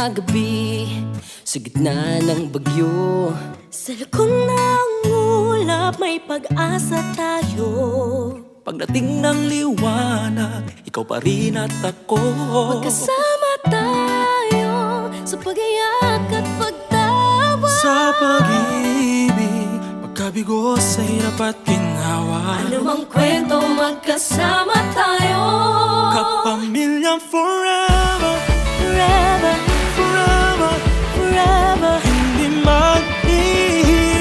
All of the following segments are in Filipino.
na gabi, sa gitna ng bagyo, sa likod ng ulap may pag-asa tayo. Pagdating ng liwanag, ikaw pa rin at ako. Magkasama tayo sa pag-iyak at pagtawa. Sa pag-ibig, magkabigo sa hirap at ginawa. Anumang kwento, magkasama tayo. Kapamilyang forever, Forever, forever, forever. hindi maghihiwalay.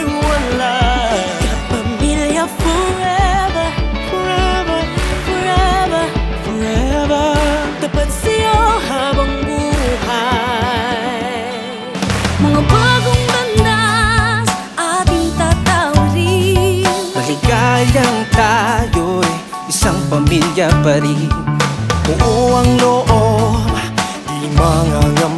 Kapamilya forever, Forever, forever. forever. Tapat sa'yo habang buhay. Mga bagong landas ating tatawirin. Maligayang tayo'y isang pamilya pa rin. Oo ang loob, di mangangamba.